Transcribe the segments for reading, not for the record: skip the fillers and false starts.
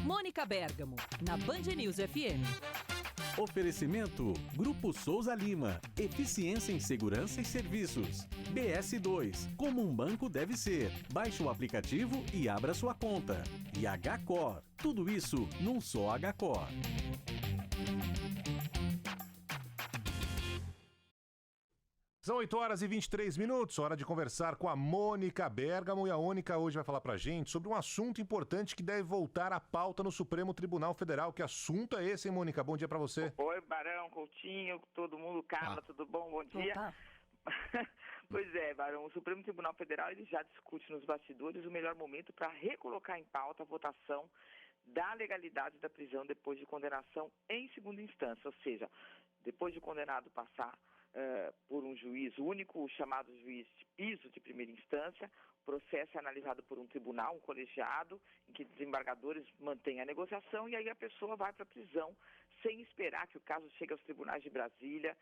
Mônica Bergamo, na Band News FM. Oferecimento Grupo Souza Lima. Eficiência em segurança e serviços. BS2. Como um banco deve ser. Baixe o aplicativo e abra sua conta. E HCor. Tudo isso num só HCor. São 8h23, hora de conversar com a Mônica Bergamo. E a Mônica hoje vai falar pra gente sobre um assunto importante que deve voltar à pauta no Supremo Tribunal Federal. Que assunto é esse, hein, Mônica? Bom dia pra você. Oi, Barão, Coutinho, todo mundo, Carla, tudo bom? Bom dia. Pois é, Barão, o Supremo Tribunal Federal ele já discute nos bastidores o melhor momento para recolocar em pauta a votação da legalidade da prisão depois de condenação em segunda instância, ou seja, depois de o condenado passar por um juiz único, o chamado juiz de piso de primeira instância, o processo é analisado por um tribunal, um colegiado, em que desembargadores mantêm a negociação e aí a pessoa vai para a prisão sem esperar que o caso chegue aos tribunais de Brasília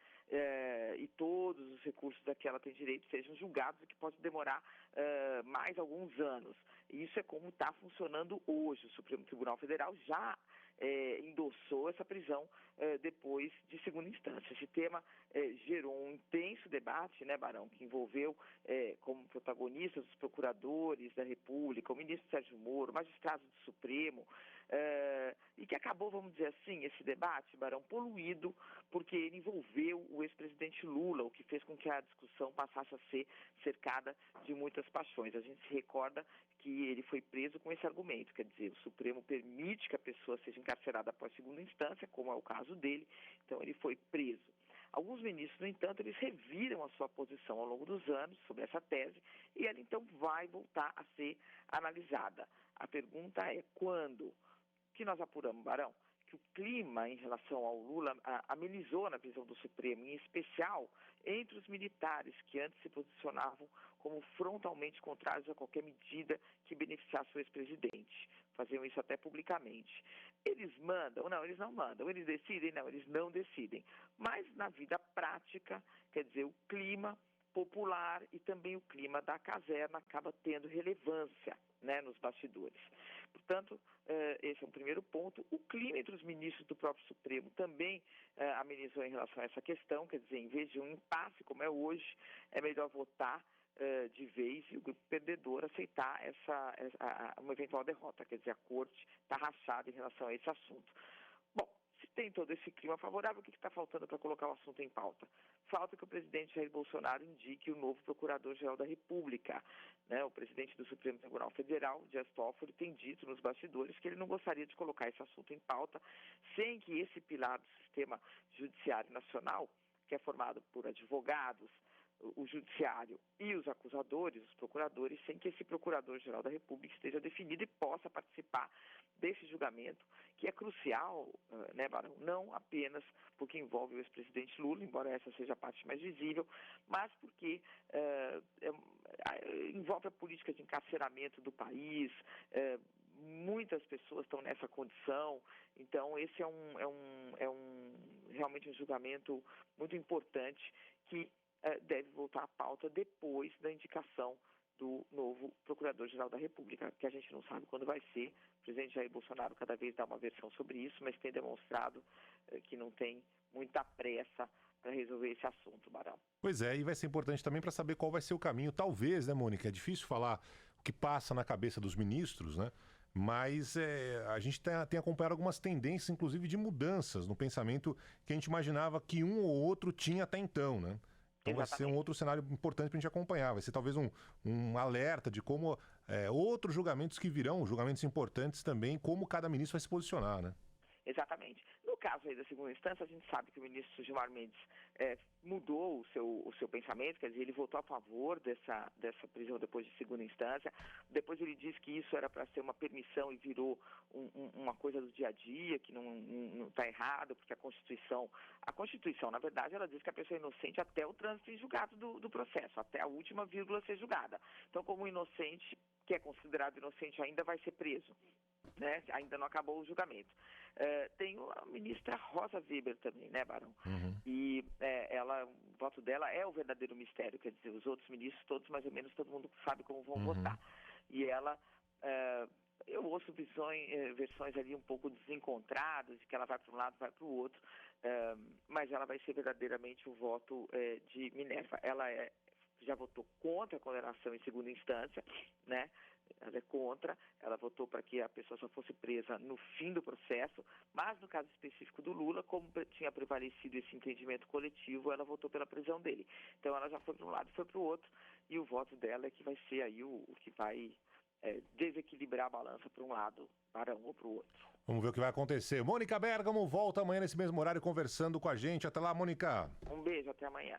e todos os recursos a que ela tem direito sejam julgados, o que pode demorar mais alguns anos. E isso é como está funcionando hoje. O Supremo Tribunal Federal já endossou essa prisão depois de segunda instância. Esse tema gerou um intenso debate, né, Barão, que envolveu como protagonistas os procuradores da República, o ministro Sérgio Moro, magistrados do Supremo, e que acabou, vamos dizer assim, esse debate, Barão, poluído, porque ele envolveu o ex-presidente Lula, o que fez com que a discussão passasse a ser cercada de muitas paixões. A gente se recorda que ele foi preso com esse argumento, quer dizer, o Supremo permite que a pessoa seja encarcerada após segunda instância, como é o caso dele, então ele foi preso. Alguns ministros, no entanto, eles reviram a sua posição ao longo dos anos sobre essa tese e ela então vai voltar a ser analisada. A pergunta é quando? O que nós apuramos, Barão? Que o clima em relação ao Lula amenizou na visão do Supremo, em especial entre os militares que antes se posicionavam como frontalmente contrários a qualquer medida que beneficiasse o ex-presidente. Faziam isso até publicamente. Eles mandam? Não, eles não mandam. Eles decidem? Não, eles não decidem. Mas na vida prática, quer dizer, o clima popular e também o clima da caserna acaba tendo relevância, né, nos bastidores. Portanto, esse é um primeiro ponto. O clima entre os ministros do próprio Supremo também amenizou em relação a essa questão, quer dizer, em vez de um impasse como é hoje, é melhor votar de vez e o grupo perdedor aceitar uma eventual derrota, quer dizer, a corte está rachada em relação a esse assunto. Bom, se tem todo esse clima favorável, o que está faltando para colocar o assunto em pauta? Falta que o presidente Jair Bolsonaro indique o novo Procurador-Geral da República. Né? O presidente do Supremo Tribunal Federal, Dias Toffoli, tem dito nos bastidores que ele não gostaria de colocar esse assunto em pauta sem que esse pilar do sistema judiciário nacional, que é formado por advogados, o judiciário e os acusadores, os procuradores, sem que esse Procurador-Geral da República esteja definido e possa participar desse julgamento, que é crucial, né, Barão, não apenas porque envolve o ex-presidente Lula, embora essa seja a parte mais visível, mas porque envolve a política de encarceramento do país, muitas pessoas estão nessa condição, então esse é realmente um julgamento muito importante que deve voltar à pauta depois da indicação do novo Procurador-Geral da República, que a gente não sabe quando vai ser. O presidente Jair Bolsonaro cada vez dá uma versão sobre isso, mas tem demonstrado que não tem muita pressa para resolver esse assunto, Barão. Pois é, e vai ser importante também para saber qual vai ser o caminho. Talvez, né, Mônica, é difícil falar o que passa na cabeça dos ministros, né? Mas a gente tem acompanhado algumas tendências, inclusive de mudanças no pensamento que a gente imaginava que um ou outro tinha até então, né? Então Exatamente. Vai ser um outro cenário importante para a gente acompanhar. Vai ser talvez um alerta de como outros julgamentos que virão, julgamentos importantes também, como cada ministro vai se posicionar, né? Exatamente. No caso aí da segunda instância, a gente sabe que o ministro Gilmar Mendes mudou o seu pensamento, quer dizer, ele votou a favor dessa prisão depois de segunda instância. Depois ele disse que isso era para ser uma permissão e virou uma coisa do dia a dia, que não está errado, porque a Constituição, na verdade, ela diz que a pessoa é inocente até o trânsito em julgado do processo, até a última vírgula ser julgada. Então, como inocente, que é considerado inocente ainda, vai ser preso. Né? Ainda não acabou o julgamento. Tem a ministra Rosa Weber também, né, Barão? Uhum. E o voto dela é o verdadeiro mistério, quer dizer, os outros ministros, todos mais ou menos, todo mundo sabe como vão votar. E ela Eu ouço versões ali um pouco desencontradas, de que ela vai para um lado, vai para o outro, mas ela vai ser verdadeiramente o voto de Minerva. Ela já votou contra a condenação em segunda instância, né? Ela é contra, ela votou para que a pessoa só fosse presa no fim do processo, mas no caso específico do Lula, como tinha prevalecido esse entendimento coletivo, ela votou pela prisão dele. Então ela já foi para um lado e foi para o outro, e o voto dela é que vai ser aí o que vai desequilibrar a balança para um lado, para um ou para o outro. Vamos ver o que vai acontecer. Mônica Bergamo volta amanhã nesse mesmo horário conversando com a gente. Até lá, Mônica. Um beijo, até amanhã.